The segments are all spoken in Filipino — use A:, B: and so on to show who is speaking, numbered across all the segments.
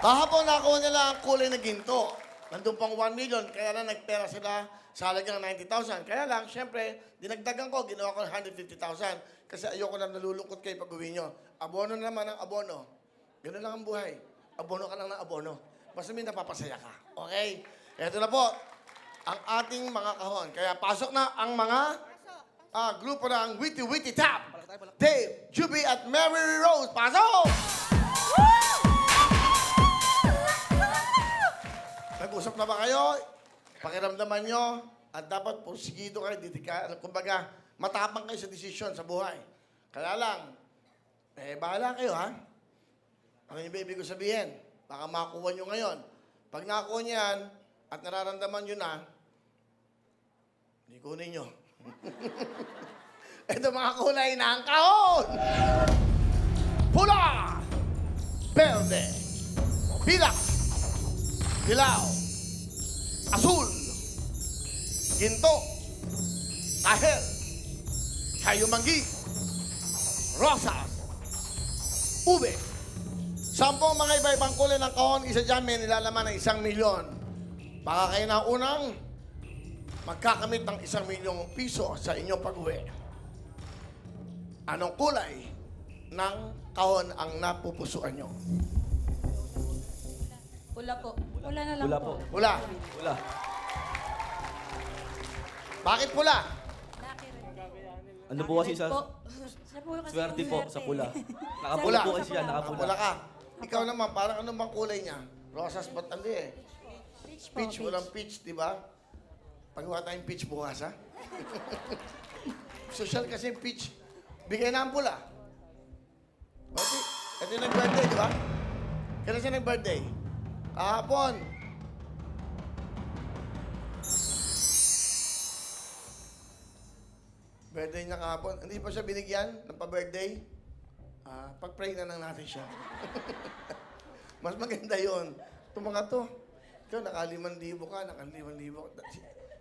A: Kahapon nakuha nila ang kulay na ginto. Nandun pang 1 million, kaya lang nagpera sila sa halagang 90,000. Kaya lang, syempre, dinagdagan ko, ginawa ko ng 150,000. Kasi ayoko na nalulungkot kayo pag uwi nyo. Abono naman ang abono. Ganun lang ang buhay. Abono ka lang ng abono. Basta may napapasaya ka. Okay? Ito na po, ang ating mga kahon. Kaya pasok na ang mga grupo ng Witty Witty Tap. Dave, Juby at Mary Rose. Pasok! Nag-usap na ba kayo? Pakiramdaman nyo at dapat porsigido kayo, kumbaga, matapang kayo sa desisyon sa buhay. Kaya lang, bahala kayo, ha? Ano yung ibig ko sabihin? Baka makuha nyo ngayon. Pag nakuha nyo yan at nararamdaman nyo na, hindi kunin nyo. Ito mga kulay ng kahon! Pula! Verde! Pilak! Dilaw, asul, ginto, kahel, kayumanggi, rosas, ube. 10 mga iba-ibang kulay ng kahon, isa dyan may nilalaman ng 1 milyon. Baka kayo na unang magkakamit ng 1 milyong piso sa inyong pag-uwi. Anong kulay ng kahon ang napupusuan nyo?
B: Pula po. Pula na lang
C: Pula
B: po.
C: po.
A: Pula.
C: Wala.
A: Bakit pula?
C: Ano po kasi sa...
B: Siya po kasi
C: Swerte
B: yung
C: po
B: swerte.
C: sa pula. Nakapula
A: Pula.
C: po kasi siya, nakapula.
A: Pula ka. Ikaw naman, parang ano bang kulay niya? Rosas ba't hindi eh?
B: Peach po.
A: Peach, walang peach, di ba? Pagawa tayong peach bukas, ha? Social kasi peach. Bigay na ang pula. Okay. Ito yung nag-birthday, di ba? Kailan siya nag-birthday? Kahapon. Birthday niya kahapon. Hindi pa siya binigyan ng pa-birthday. Pag-pray na lang natin siya. Mas maganda yon. Itong mga to. Ikaw, naka-5,000 ka, naka-5,000 ka.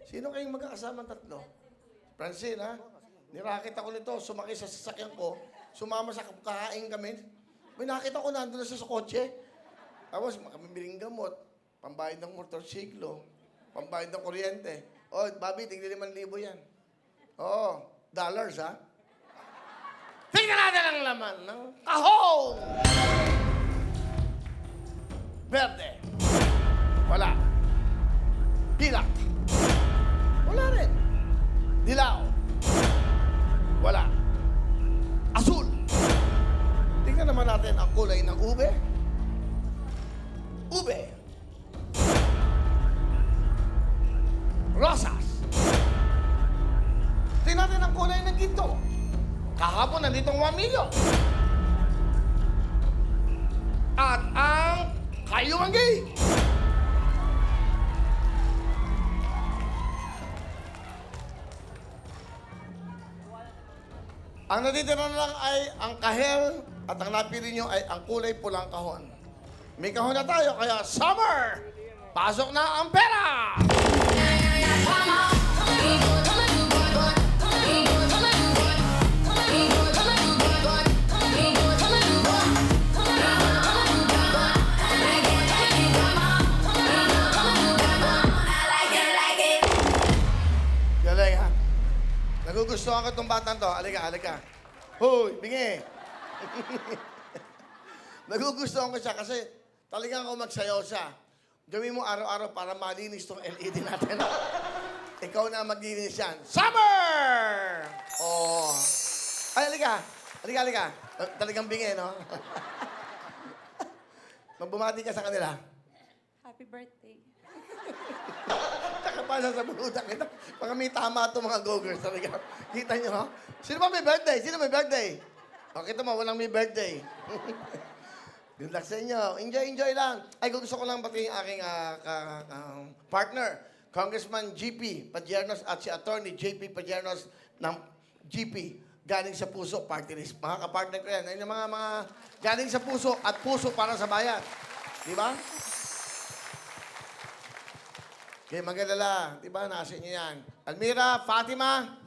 A: Sino kayong magkakasamang tatlo? Francine, ha? Nirakit ako nito, sumakay sa sasakyan ko, sumama sa kakain kami. May nakita ko nandun na siya sa kotse. Tapos, makamibiling gamot, pambayad ng motorsiklo, pambayad ng kuryente. Oh, Bobby, tignan 5,000 yan. Oo, dollars, ha? Tingnan natin ang laman ng kahon! Verde. Wala. Pilak. Wala rin. Dilaw. Wala. Asul. Tingnan naman natin ang kulay ng ube. Ube. Rosas. Tingnan natin ang kulay ng ginto. Kahapon nanditong 1 million. At ang kayumanggi. Ang natitira na lang ay ang kahel at ang napili nyo ay ang kulay pulang kahon. May kahon na tayo, kaya summer! Pasok na ang pera! Galing, ha? Nagugustuhan ko itong batang to. Halika, halika. Hoy, bingi! Nagugustuhan ko siya kasi talagang ako magsayaw siya. Gawin mo araw-araw para malinis itong LED natin. Ikaw na maglinis yan. Summer! Oh. Ay, halika. Halika, halika. Talagang bingi, no? Magbumati ka sa kanila.
B: Happy birthday.
A: Tsaka pa sa bulutan kita. Baka may tama ito mga go-girls talaga. Kita nyo, ha? Sino ba may birthday? Sino may birthday? O, kita mo, walang may birthday. Good luck sa inyo. Enjoy, enjoy lang. Ay, gusto ko lang pati yung aking partner, Congressman GP Padiernos at si Attorney JP Padiernos ng GP. Galing sa puso, party list. Mga kapartner ko yan. Ayun yung mga galing sa puso at puso para sa bayan. Di ba? Okay, magalala. Di ba? Nasa inyo yan. Almira, Fatima.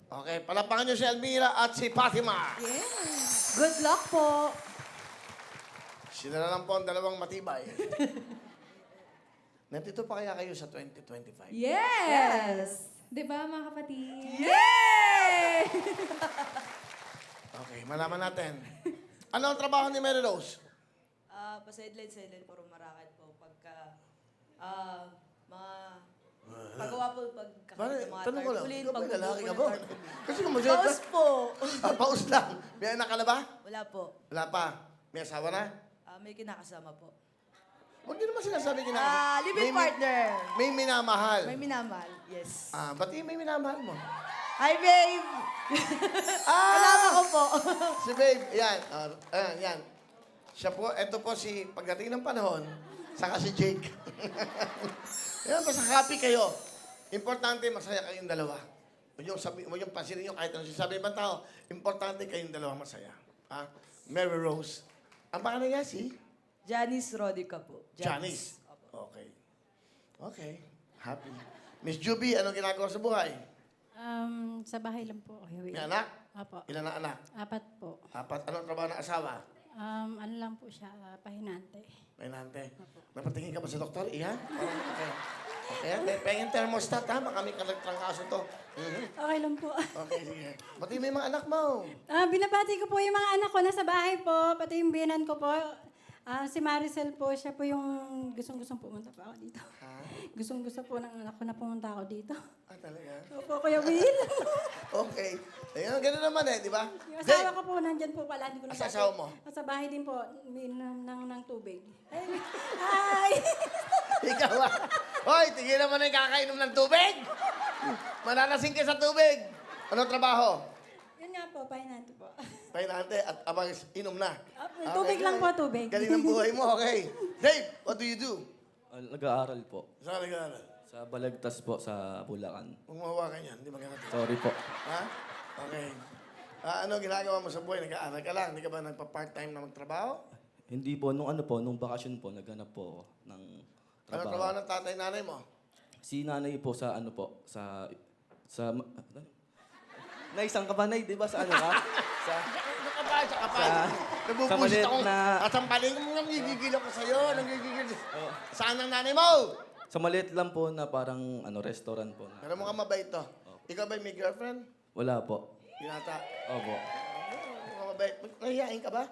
A: Okay, palapakan nyo si Almira at si Fatima.
B: Yes. Good luck po.
A: Sila na lang po ang dalawang matibay. Nandito pa kaya kayo sa 2025?
C: Yes! Di ba, mga kapatid?
D: Yay!
A: Okay, malaman natin. Ano ang trabaho ni Mary Rose?
D: Pa-sideline puro marakit po. Pagka, mga, pagawa po,
A: Pare,
D: pagkakita mga
A: tanong ko lang,
D: tarpaulin,
A: ikaw ba lalaki ka
D: pagbubuko
A: ba?
D: ng tarpaulin.
A: Kasi kung masyadong...
D: Paus po.
A: Paus lang. May anak ka na ba?
D: Wala po.
A: Wala pa. May asawa na?
D: May kinakasama po.
A: Huwag niyo naman sinasabi kinakasama.
D: Living partner.
A: May minamahal.
D: May minamahal. Yes.
A: Ba't may minamahal mo?
D: Hi, babe! Kalama ko po.
A: Si Babe, yan. Yan. Siya po, eto po si, pagdating ng panahon, saka si Jake. Yan, basta happy kayo. Importante, masaya kayong dalawa. Huwag yung pansinin nyo kahit ano sinasabi ng ibang tao. Importante kayong dalawa masaya. Mary Rose. Ang pangalan niya si?
D: Janice Rodica po.
A: Janice. Okay. Okay. Happy. Miss Juby, anong ginagawa sa buhay?
B: Sa bahay lang po.
A: May anak?
B: Apo.
A: Ilan na anak?
B: 4 po.
A: 4. Anong trabaho ng asawa?
B: Ano lang po siya, pahinante.
A: Painante. Napatingin ka ba sa doktor? Iya? Okay. Okay. Pengin thermostat ha. Baka may kalagtrangkaso to.
B: Okay lang po.
A: Okay, sige. Pati may mga anak mo.
B: Binabati ko po yung mga anak ko na sa bahay po, pati yung biyanan ko po. Si Maricel po, siya po yung gustong-gustong pumunta pa ako dito.
A: Ha?
B: Gustong-gusto po ng anak ko na pumunta ako dito.
A: Talaga?
B: Opo, Kuya Will.
A: Okay. Ayun, gano'n naman di ba?
B: Yung asawa ko po, nandyan po pala. Hindi ko
A: Asa asawa mo?
B: Sa bahay din po, umiinom ng tubig. Hi!
A: Ikaw Hoy, tigil naman na yung kakainom ng tubig. Manalasing ka sa tubig. Anong trabaho?
B: Yun nga po, pahinante po.
A: Painante at abang inom na.
B: Tubig lang po, tubig.
A: Galing ng buhay mo, okay. Dave, what do you do?
E: Nag-aaral po.
A: Saan ka nag-aaral?
E: Sa Balagtas po, sa Bulacan.
A: Huwag mahawakan yan, hindi maganda.
E: Sorry po.
A: Ha? Okay. Ano ginagawa mo sa buhay? Nag-aaral ka lang? Hindi ka ba nagpa-part-time na magtrabaho?
E: Hindi po, nung bakasyon po, naghanap po ako ng
A: Ano trabaho
E: trabaho.
A: ng tatay-nanay mo?
E: Si nanay po sa Naisang ka ba, Nay? Di ba sa ano ka? Sa,
A: Nakapay, sa kapay.
E: Sa
A: Nabubusit
E: maliit
A: ako.
E: na-
A: At ang paling mo, nanggigigil ako sa'yo. Nanggigigil.
E: Oh.
A: Saan ang nanay mo?
E: sa maliit lang po na parang restaurant po.
A: Pero mukhang mabait to. Ikaw ba may girlfriend?
E: Wala po.
A: Pinata.
E: Opo.
A: Mukhang mabait. Nahihain ka ba?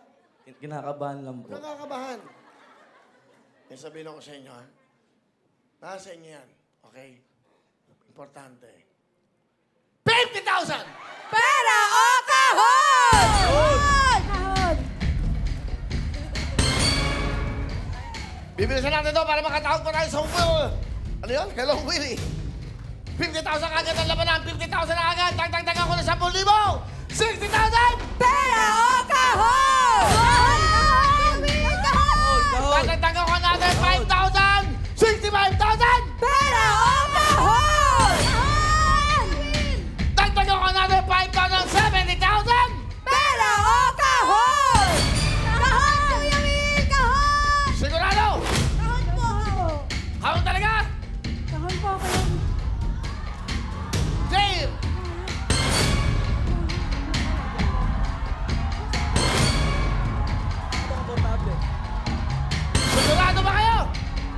E: Kinakabahan lang po.
A: Nakakabahan. Yung sabihin ako sa inyo, ha? Nasa inyo yan. Okay? Importante. 50,000!
D: Pera o kahon!
B: Kahon!
A: Bibilisan natin ito para makatawag pa tayo sa Will. Ano yun? Hello, Willie. 50,000 agad ang labanan. 50,000 agad. Dagdag ako na 10,000. 60,000!
D: Pera o kahon!
A: Dagdag ako another 5,000. 65,000!
D: Pera o kahon!
A: Dagdag ako another 5,000. 70,000!
D: Pera o kahon! Kahon! Kuya Will, kahon!
A: Sigurado?
D: Kahon po!
A: Kahon talaga?
B: Kahon po, Kuya.
A: Dave! Sigurado ba kayo?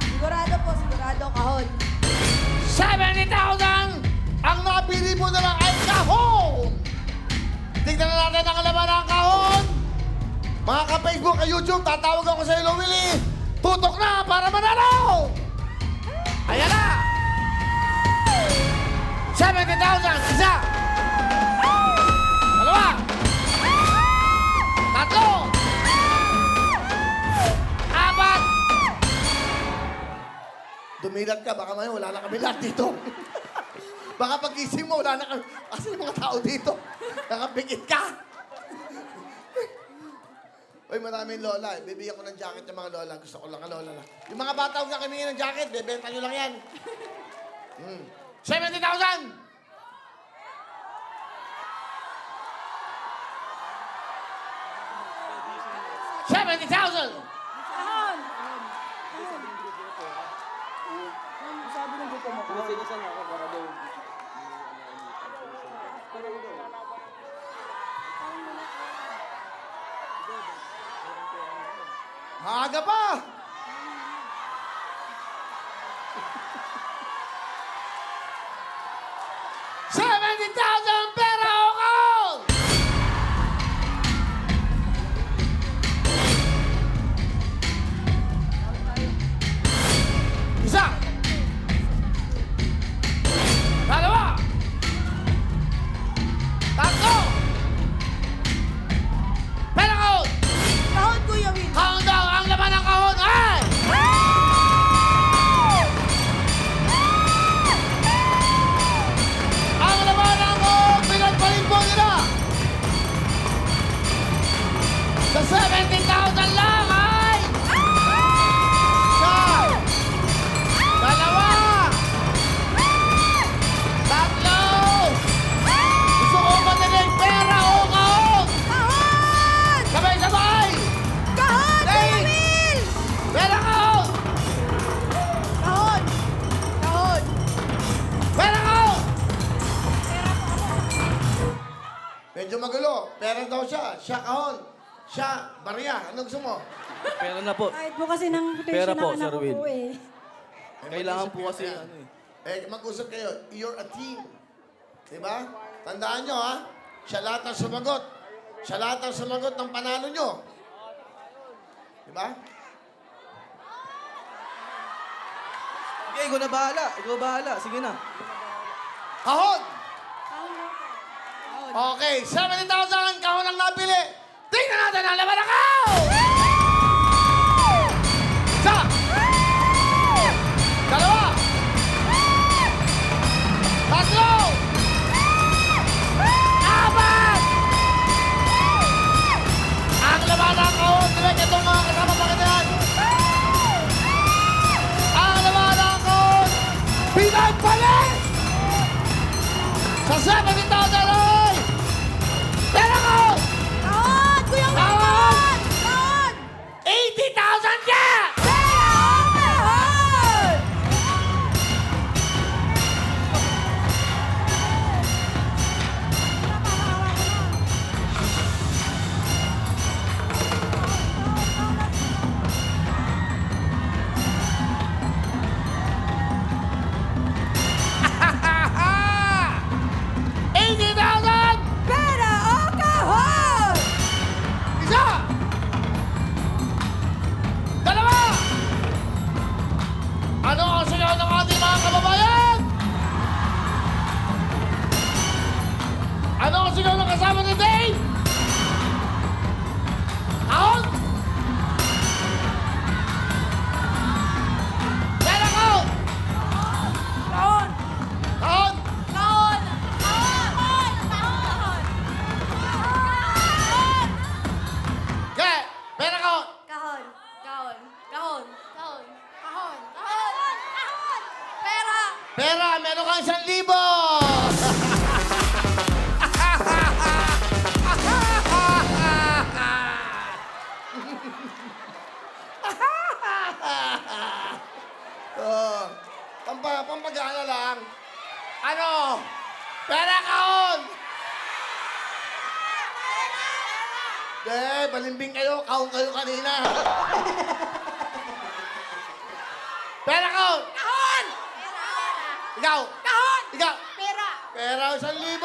D: Sigurado kahon.
A: 70,000! Ang napili mo na lang ay kahon! Tignan na natin ang laman ng kahon! Mga ka-Facebook at YouTube, tatawag ako sa Hello Willie! Tutok na para manalo! Ayan na! 70,000! Isa! Dalawa! Tatlo! Apat! Dumilat ka, baka ngayon wala na kami lahat dito. Baka pag-ising mo, wala na kami. Kasi yung mga tao dito, nakapikit ka. Uy, maraming lola. Bibigyan ko ng jacket yung mga lola. Gusto ko lang ang lola lang. Yung mga bata, huwag na kamingin ng jacket. Bebenta nyo lang yan. 70,000! $70,000!
B: Kahon!
A: Maaga pa! $70,000 pera o kahon! Isa! Dalawa! Tatlo! Pera kahon!
D: Kahon, Kuya Will.
A: Kahon daw! Ang laman ng kahon ay... Ang laman ng kahon! Pinagpalit po nila! Sa 70,000 lang ay... Isa! Dalawa! Tatlo! Gusto ko madaling pera o kahon!
D: Kahon!
A: Sabay-sabay!
D: Kahon, Kuya
A: Dave!
D: Will.
A: Pera kahon!
D: Kahon. Kahon.
A: Pera kahon! Medyo magulo. Pera daw siya. Siya kahon. Siya barya. Anong gusto mo?
E: Pera na po.
B: Kahit po kasi ng
E: Pera
B: potential
E: po,
B: ng anak
E: Sir
B: ko
E: Will.
B: po eh.
E: Kailangan
A: mag-usap
E: po kasi
A: kayo.
E: ano
A: Mag-usap kayo. You're a team. Diba? Tandaan nyo, ha? Siya lahat ang sumagot. Siya lahat ang sumagot ng panalo nyo. Diba?
E: Sige, ikaw na bahala. Ikaw bahala. Sige na.
A: Kahon! Okay, 70,000 kahon ang napili. Tingnan natin ang laman ng kahon! Isa! Dalawa! Tatlo! Apat! Ang laman ng kahon, direct itong mga kasama pakitaan. Ang laman ng kahon, pinagpalit! Sa 70,000 ay... Pera kahon!
D: Kahon, Kuya Will.
A: Kahon!
D: Kahon.
A: 80,000 ka!
D: Pera o kahon. Pera o kahon.
A: Isa! Dalawa! Ano ang sigaw ng ating mga kababayan? Ano ang sigaw ng kasama ni Dave? Kahon! Pera kahon!
D: Kahon.
A: Kahon!
D: Kahon. Kahon. Kahon. Kahon.
A: Okay, pera kahon!
D: Kahon. Kahon. Kahon. Kahon. Kahon. Kahon. Kahon. Pera.
A: Pera, meron kang 1,000! Oh, pampagana lang. Ano? Pera kahon! Balimbing kayo. Kahon kayo kanina. Pera kahon!
D: Kahon.
A: Ikaw!
D: Kahon.
A: Ikaw!
D: Pera.
A: Pera 1,000!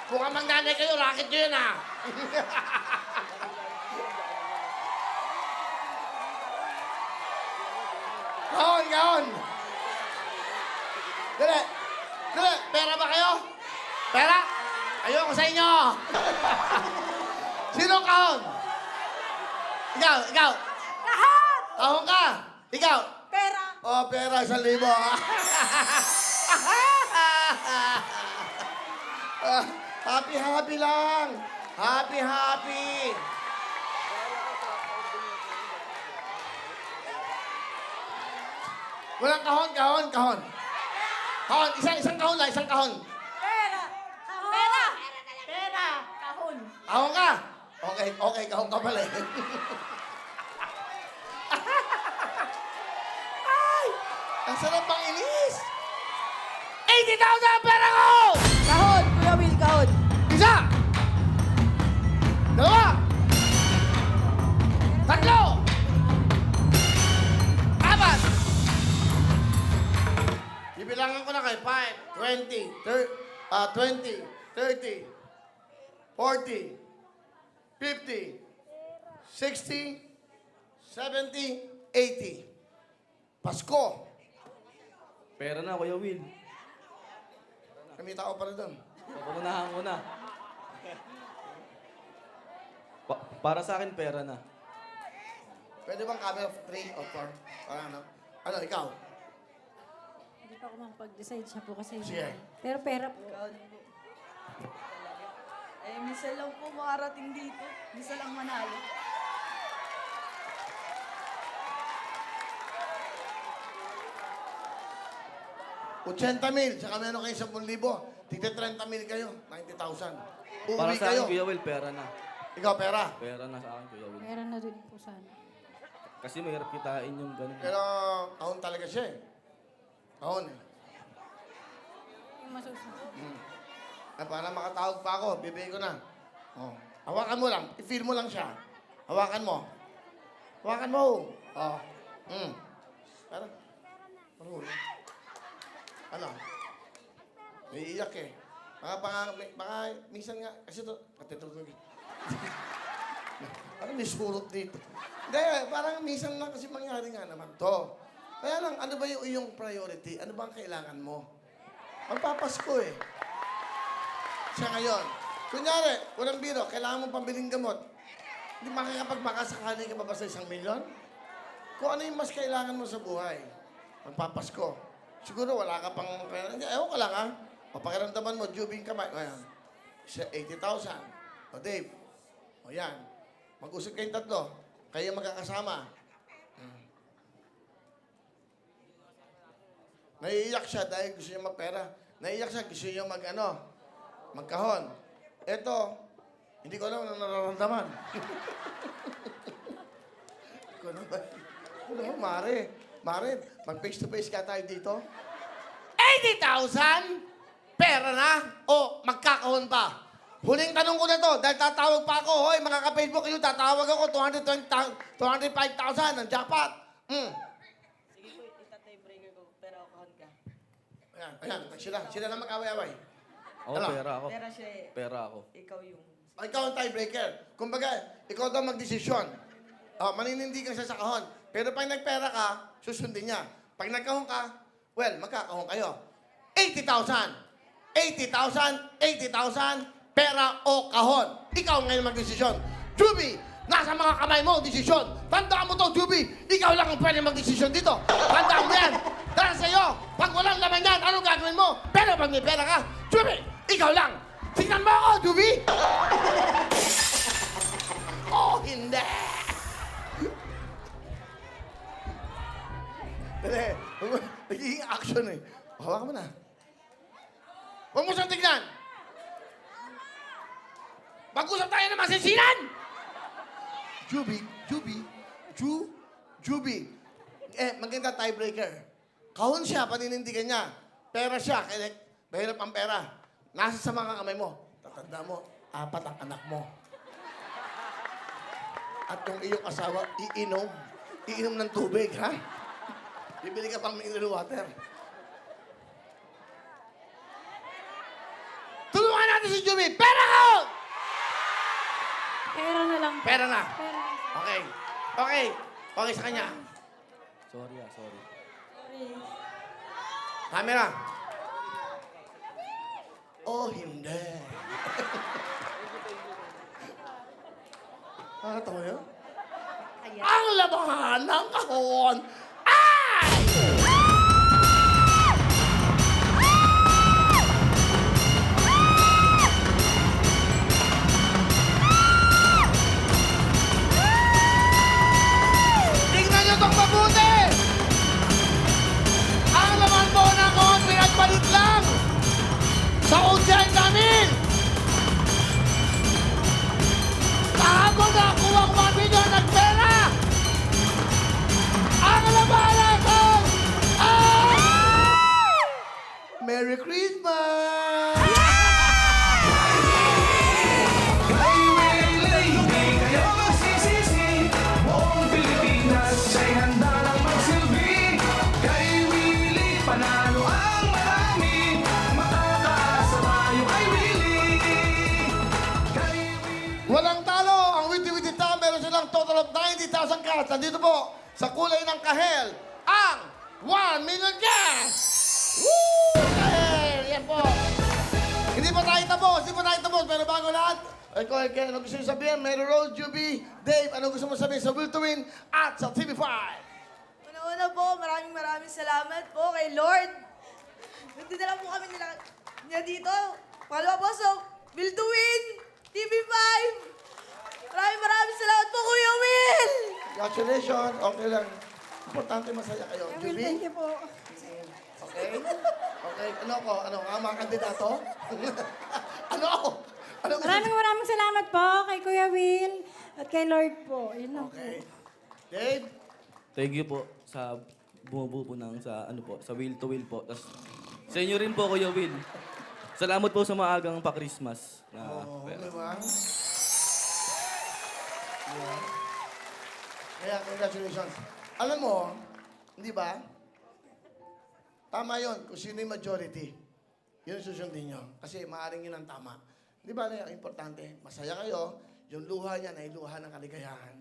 A: Mukhang magnanay kayo. Racket nyo yun, ah. Kahon, kahon! Dali! Dali! Pera ba kayo? Pera? Ayoko sa inyo! Sino kahon? Ikaw! Ikaw!
D: Kahon.
A: Kahon ka! Ikaw!
D: Pera.
A: Oh, pera, 1,000. Happy lang. Happy. Walang kahon. Kahon, isang kahon lang, isang kahon.
D: Pera. Kahon. Pera. Pera. Kahon.
A: Kahon ka? Okay, kahon ka pala eh. Ay! Ang sarap bang inis! 80,000 pera ko!
D: Kahon. Kuya Will, kahon.
A: Isa! Dalawa! 20, 30, 40, 50, 60, 70, 80. Pasko.
E: Pera na, Kuya Will.
A: May tao pa rin doon.
E: Papamunahan ko na. Para sa akin, pera na.
A: Pwede bang camera of 3 or 4? Ano? Ano, ikaw?
B: Hindi pa ako makapag-decide siya po kasi.
A: Sige.
B: Pero pera po.
D: Eh, minsan lang po makarating dito. Minsan lang manalo.
A: $80,000, saka meron kayo 10,000. Tigte 30,000 kayo, 90,000.
E: Para
A: Uuwi
E: sa
A: kayo.
E: akin, Kuya Will, pera na.
A: Ikaw, pera.
E: Pera na sa akin, Kuya Will.
B: Pera na din po sana.
E: Kasi mahirap kitain yung ganun.
A: Pero kahon talaga siya eh. Kahon eh.
B: Yung masusunod.
A: Para makatawag pa ako, bibigay ko na. Oh. Hawakan mo lang, i-feel mo lang siya. Hawakan mo. Hawakan mo. Oh. Para. Marunong. Ano? May iyak eh. Baka minsan nga, kasi ito, katitulog. Parang may surot dito. Hindi, parang minsan lang kasi mangyari nga naman to. Kaya lang, ano ba yung iyong priority? Ano ba ang kailangan mo? Magpapasko eh. Siya ngayon. Kunyari, walang biro, kailangan mong pambiling gamot. Hindi makakapagmakasakali ka ba sa 1 milyon? Kung ano yung mas kailangan mo sa buhay, magpapasko. Siguro wala ka pang... Ewan ka lang ha. O pakiramdaman mo, jubing kamay. O yan. 80,000. O Dave. O yan. Mag-usap kayong tatlo. Kayo magkakasama. Naiiyak siya dahil gusto niya magpera. Naiiyak siya, gusto niya magkahon. Eto, hindi ko alam ano nararamdaman. Mare, mag face to face ka tayo dito. 80,000? Pera na? O magkakahon pa? Huling tanong ko na to, dahil tatawag pa ako. Hoy, mga ka-Facebook kayo, tatawag ako, 205,000 ang jackpot.
D: Sige po, itatay-breaker ko. Pero kahon ka.
A: Ayan, sila na mag-away-away.
E: Ako,
A: Ano?
E: pera ako.
D: Pera siya eh.
E: Pera ako.
D: Ikaw yung...
A: Ikaw ang tiebreaker. Kumbaga, ikaw daw magdesisyon. Maninindi ka siya sa kahon. Pero pag nagpera ka, susundin niya. Pag nagkahon ka, well, magkakahon kayo. 80,000. 80,000, pera o kahon. Ikaw ngayon magdesisyon. Juby, nasa mga kamay mo ang desisyon. Tandaan mo to, Juby. Ikaw lang ang pwede magdesisyon dito. Tandaan mo yan. Dahil sa'yo, pag walang laman yan, anong gagawin mo? Pero pag may pera ka, Juby, ikaw lang. Tingnan mo ako, Juby. Oh, hindi. Dali, nagiging action eh. Hawakan mo na. Huwag mo siyang tignan. Mag-usap tayo ng masinsinan! Juby. Maganda tiebreaker. Kahon siya, paninindigan niya. Pera siya, kaya mahirap ang pera. Nasa sa mga kamay mo. Tatanda mo, 4 ang anak mo. At yung iyong asawa, iinom ng tubig, ha? Bibili ka pang mineral water. Tulungan natin si Juby! Pera ko!
B: Pera na lang po.
A: Pera na.
B: Pera na.
A: Okay sa kanya.
E: Sorry.
B: Sorry.
A: Camera. Oh, hindi. Nakakatawa yun? Ang labahan ng kahon ay... Tingnan nyo itong mabuti! Ang laman po ng kahon pinagpalit lang sa udyay namin! Kahapon na kuha ko 1 milyon ng pera! Ang labanan ko ay... Merry Christmas!
F: Kay Willie, di kayo magsisisi. Buong Pilipinas ay handa lang magsilbi. Kay Willie, panalo ang marami. Matataas sa
A: cash. Nandito po, sa kulay ng kahel, ang 1 million cash! Woo! Kahel! Yan po. Hindi pa tayo tapos, pero bago lahat, ikaw, ano gusto nyo sabihin? Mary Rose, Juby, Dave, ano gusto mo sabihin sa Will to Win at sa TV5?
D: Una-una po, maraming salamat po kay Lord. Nagdadala po kami niya dito. Pangalawa po, so, Will to Win, TV5. Maraming salamat po, Kuya Will!
A: Congratulations. Okay lang. Importante masaya kayo.
B: Will,
A: Juby?
B: thank you po.
A: Okay? Okay. Ano ako? Ano? Mga kandidato? ano ako? Ano gusto?
B: Maraming salamat po kay Kuya Will at kay Lord po. Yun lang po.
A: Okay. Dave?
E: Thank you po sa bumubuo po ng sa ano po, sa Will to Will po. Tas sa inyo rin po, Kuya Will. Salamat po sa maagang pa-Christmas.
A: Oo,
E: Pera.
A: di ba? Yeah. Kaya, congratulations. Alam mo, di ba? Tama yon kung sino yung majority. Yun ang susundin nyo. Kasi maaaring yun ang tama. Di ba, importante, masaya kayo, yung luha niya ay luha ng kaligayahan.